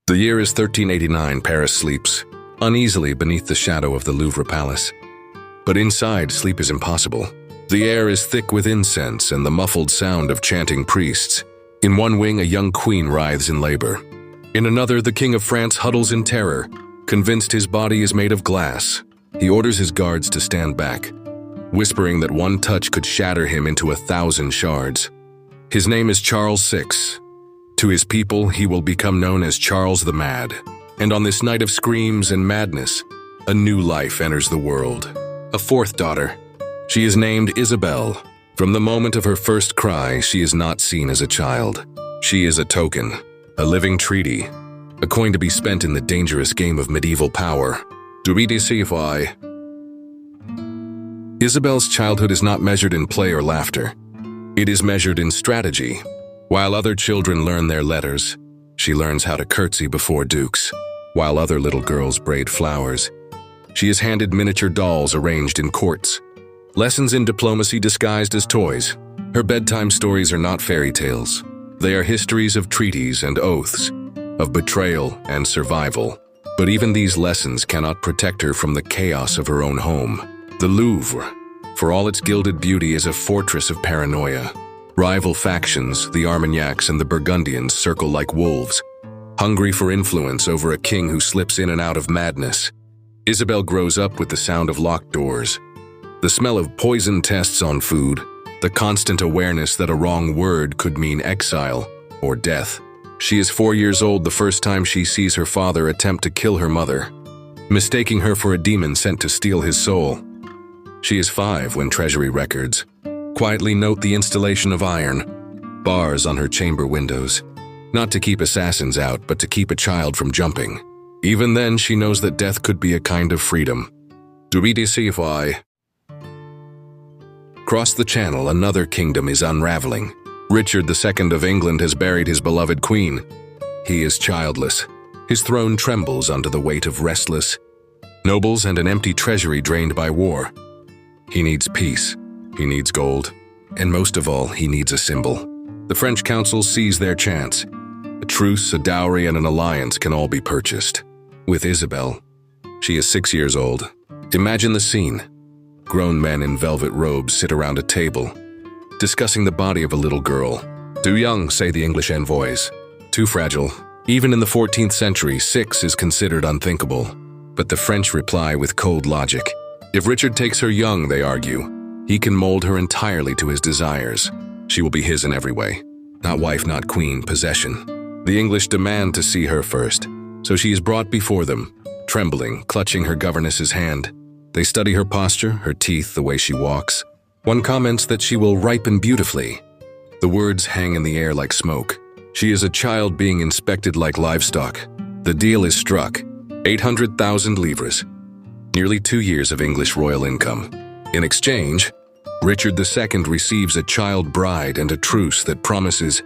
The year is 1389. Paris sleeps, uneasily beneath the shadow of the Louvre Palace. But inside, sleep is impossible. The air is thick with incense and the muffled sound of chanting priests. In one wing, a young queen writhes in labor. In another, the King of France huddles in terror, convinced his body is made of glass. He orders his guards to stand back, whispering that one touch could shatter him into 1,000 shards. His name is Charles VI. To his people, he will become known as Charles the Mad. And on this night of screams and madness, a new life enters the world. A fourth daughter. She is named Isabelle. From the moment of her first cry, she is not seen as a child. She is a token, a living treaty, a coin to be spent in the dangerous game of medieval power. Do we deceive? Isabelle's childhood is not measured in play or laughter. It is measured in strategy. While other children learn their letters, she learns how to curtsy before dukes. While other little girls braid flowers, she is handed miniature dolls arranged in courts. Lessons in diplomacy disguised as toys. Her bedtime stories are not fairy tales. They are histories of treaties and oaths, of betrayal and survival. But even these lessons cannot protect her from the chaos of her own home. The Louvre, for all its gilded beauty, is a fortress of paranoia. Rival factions, the Armagnacs and the Burgundians, circle like wolves, hungry for influence over a king who slips in and out of madness. Isabelle grows up with the sound of locked doors, the smell of poison tests on food, the constant awareness that a wrong word could mean exile or death. She is 4 years old the first time she sees her father attempt to kill her mother, mistaking her for a demon sent to steal his soul. She is 5 when Treasury records quietly note the installation of iron bars on her chamber windows, not to keep assassins out, but to keep a child from jumping. Even then, she knows that death could be a kind of freedom. Do we deceive? Across the channel, another kingdom is unraveling. Richard II of England has buried his beloved queen. He is childless. His throne trembles under the weight of restless nobles and an empty treasury drained by war. He needs peace. He needs gold. And most of all, he needs a symbol. The French council sees their chance. A truce, a dowry, and an alliance can all be purchased. With Isabelle, she is 6 years old. Imagine the scene. Grown men in velvet robes sit around a table, discussing the body of a little girl. Too young, say the English envoys. Too fragile. Even in the 14th century, 6 is considered unthinkable. But the French reply with cold logic. If Richard takes her young, they argue, he can mold her entirely to his desires. She will be his in every way. Not wife, not queen, possession. The English demand to see her first, so she is brought before them, trembling, clutching her governess's hand. They study her posture, her teeth, the way she walks. One comments that she will ripen beautifully. The words hang in the air like smoke. She is a child being inspected like livestock. The deal is struck. 800,000 livres. Nearly 2 years of English royal income. In exchange, Richard II receives a child bride and a truce that promises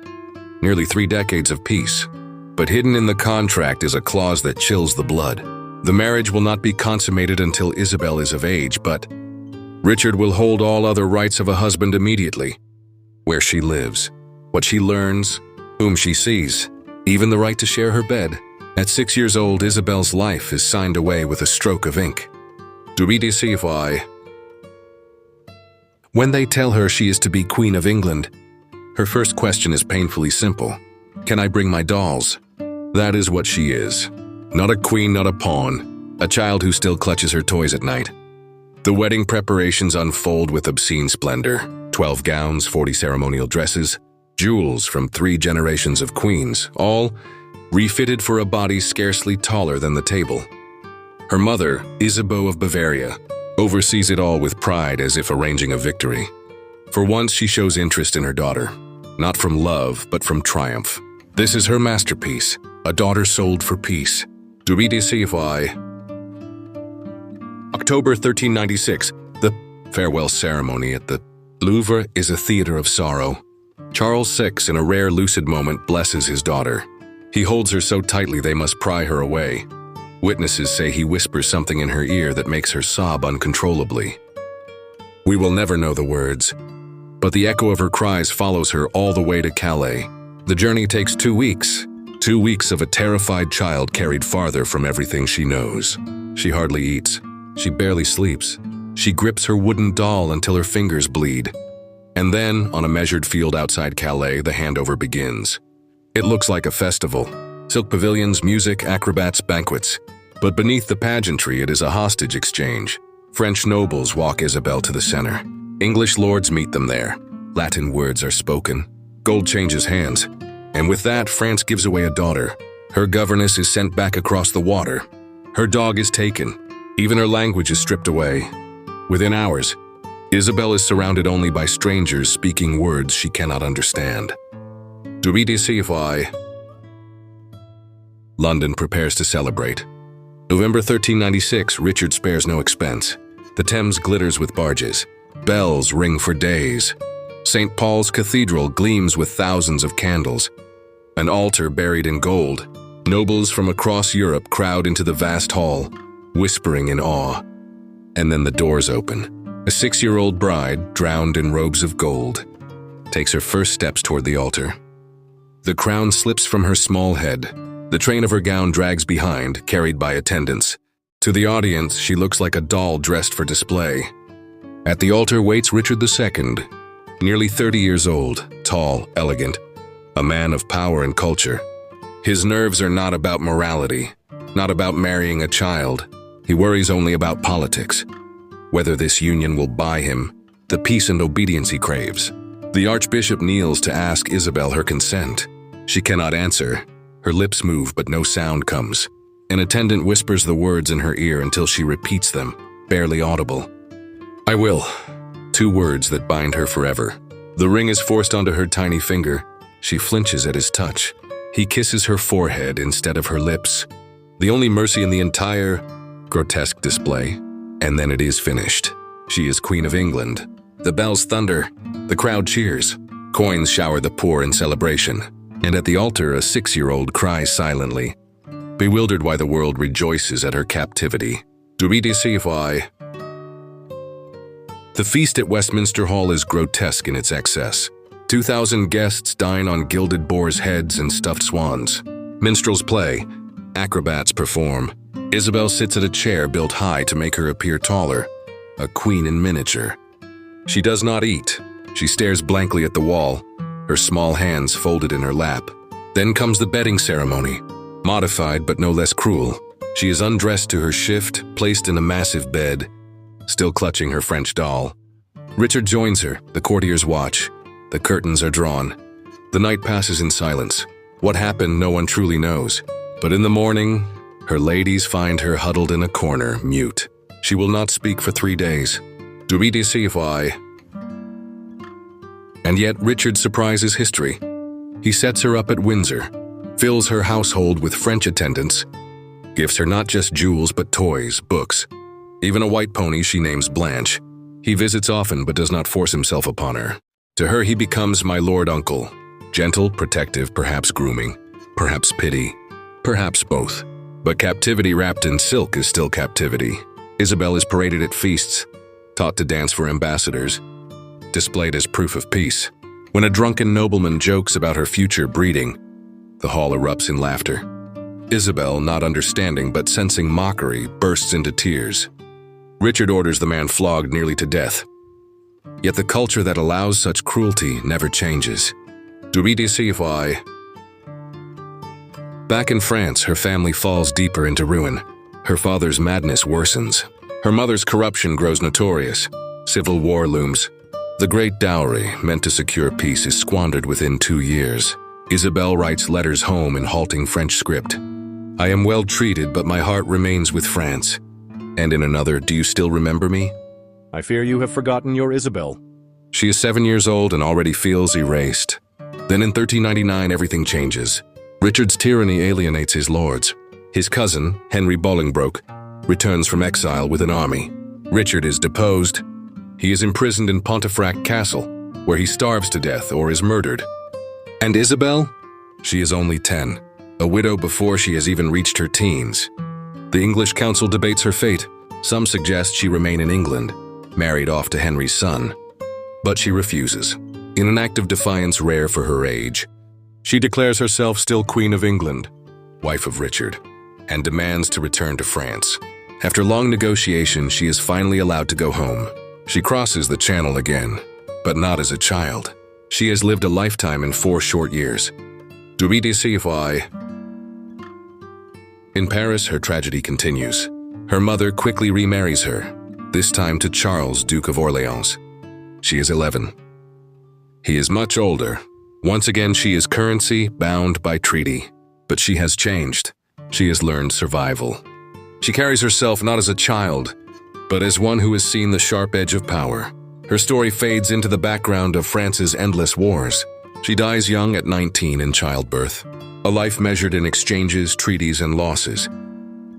nearly 3 decades of peace. But hidden in the contract is a clause that chills the blood. The marriage will not be consummated until Isabelle is of age, but Richard will hold all other rights of a husband immediately. Where she lives, what she learns, whom she sees, even the right to share her bed. At 6 years old, Isabelle's life is signed away with a stroke of ink. Do we deceive? When they tell her she is to be Queen of England, her first question is painfully simple. Can I bring my dolls? That is what she is. Not a queen, not a pawn. A child who still clutches her toys at night. The wedding preparations unfold with obscene splendor. 12 gowns, 40 ceremonial dresses, jewels from 3 generations of queens, all refitted for a body scarcely taller than the table. Her mother, Isabeau of Bavaria, oversees it all with pride as if arranging a victory. For once, she shows interest in her daughter, not from love, but from triumph. This is her masterpiece, a daughter sold for peace. Do we deceive? October 1396, the farewell ceremony at the Louvre is a theater of sorrow. Charles VI, in a rare lucid moment, blesses his daughter. He holds her so tightly they must pry her away. Witnesses say he whispers something in her ear that makes her sob uncontrollably. We will never know the words, but the echo of her cries follows her all the way to Calais. The journey takes 2 weeks. 2 weeks of a terrified child carried farther from everything she knows. She hardly eats. She barely sleeps. She grips her wooden doll until her fingers bleed. And then, on a measured field outside Calais, the handover begins. It looks like a festival. Silk pavilions, music, acrobats, banquets. But beneath the pageantry, it is a hostage exchange. French nobles walk Isabel to the center. English lords meet them there. Latin words are spoken. Gold changes hands. And with that, France gives away a daughter. Her governess is sent back across the water. Her dog is taken. Even her language is stripped away. Within hours, Isabel is surrounded only by strangers speaking words she cannot understand. London prepares to celebrate. November 1396, Richard spares no expense. The Thames glitters with barges. Bells ring for days. St. Paul's Cathedral gleams with thousands of candles. An altar buried in gold. Nobles from across Europe crowd into the vast hall, whispering in awe. And then the doors open. A 6-year-old bride, drowned in robes of gold, takes her first steps toward the altar. The crown slips from her small head. The train of her gown drags behind, carried by attendants. To the audience, she looks like a doll dressed for display. At the altar waits Richard II, nearly 30 years old, tall, elegant, a man of power and culture. His nerves are not about morality, not about marrying a child. He worries only about politics. Whether this union will buy him the peace and obedience he craves. The Archbishop kneels to ask Isabel her consent. She cannot answer. Her lips move, but no sound comes. An attendant whispers the words in her ear until she repeats them, barely audible. "I will." 2 words that bind her forever. The ring is forced onto her tiny finger. She flinches at his touch. He kisses her forehead instead of her lips. The only mercy in the entire grotesque display. And then it is finished. She is Queen of England. The bells thunder. The crowd cheers. Coins shower the poor in celebration. And at the altar, a 6-year-old cries silently, bewildered why the world rejoices at her captivity. The feast at Westminster Hall is grotesque in its excess. 2,000 guests dine on gilded boars' heads and stuffed swans. Minstrels play. Acrobats perform. Isabel sits at a chair built high to make her appear taller, a queen in miniature. She does not eat. She stares blankly at the wall, her small hands folded in her lap. Then comes the bedding ceremony, modified but no less cruel. She is undressed to her shift, placed in a massive bed, still clutching her French doll. Richard joins her. The courtiers watch. The curtains are drawn. The night passes in silence. What happened, no one truly knows. But in the morning, her ladies find her huddled in a corner, mute. She will not speak for 3 days. And yet Richard surprises history. He sets her up at Windsor, fills her household with French attendants, gives her not just jewels but toys, books, even a white pony she names Blanche. He visits often but does not force himself upon her. To her he becomes my lord uncle, gentle, protective, perhaps grooming, perhaps pity, perhaps both. But captivity wrapped in silk is still captivity. Isabel is paraded at feasts, taught to dance for ambassadors, displayed as proof of peace. When a drunken nobleman jokes about her future breeding, the hall erupts in laughter. Isabel, not understanding but sensing mockery, bursts into tears. Richard orders the man flogged nearly to death. Yet the culture that allows such cruelty never changes. Back in France, her family falls deeper into ruin. Her father's madness worsens. Her mother's corruption grows notorious. Civil war looms. The great dowry, meant to secure peace, is squandered within 2 years. Isabel writes letters home in halting French script. "I am well treated, but my heart remains with France." And in another, "Do you still remember me?" "I fear you have forgotten your Isabel." She is 7 years old and already feels erased. Then in 1399, everything changes. Richard's tyranny alienates his lords. His cousin, Henry Bolingbroke, returns from exile with an army. Richard is deposed. He is imprisoned in Pontefract Castle, where he starves to death or is murdered. And Isabel? She is only 10, a widow before she has even reached her teens. The English council debates her fate. Some suggest she remain in England, married off to Henry's son. But she refuses, in an act of defiance rare for her age. She declares herself still Queen of England, wife of Richard, and demands to return to France. After long negotiation, she is finally allowed to go home. She crosses the Channel again, but not as a child. She has lived a lifetime in 4 short years. In Paris, her tragedy continues. Her mother quickly remarries her, this time to Charles, Duke of Orleans. She is 11. He is much older. Once again, she is currency bound by treaty, but she has changed. She has learned survival. She carries herself not as a child, but as one who has seen the sharp edge of power. Her story fades into the background of France's endless wars. She dies young at 19 in childbirth. A life measured in exchanges, treaties, and losses.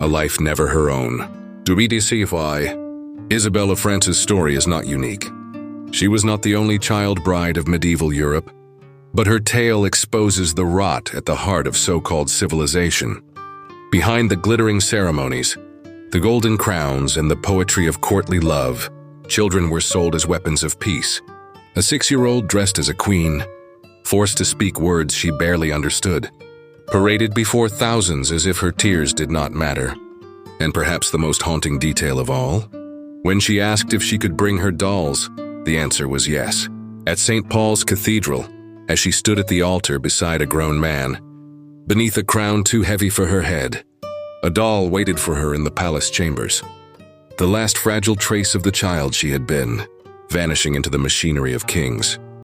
A life never her own. Isabel of France's story is not unique. She was not the only child bride of medieval Europe, but her tale exposes the rot at the heart of so-called civilization. Behind the glittering ceremonies, the golden crowns, and the poetry of courtly love, children were sold as weapons of peace. A 6-year-old dressed as a queen, forced to speak words she barely understood, paraded before thousands as if her tears did not matter. And perhaps the most haunting detail of all, when she asked if she could bring her dolls, the answer was yes. At St. Paul's Cathedral, as she stood at the altar beside a grown man, beneath a crown too heavy for her head, a doll waited for her in the palace chambers. The last fragile trace of the child she had been, vanishing into the machinery of kings.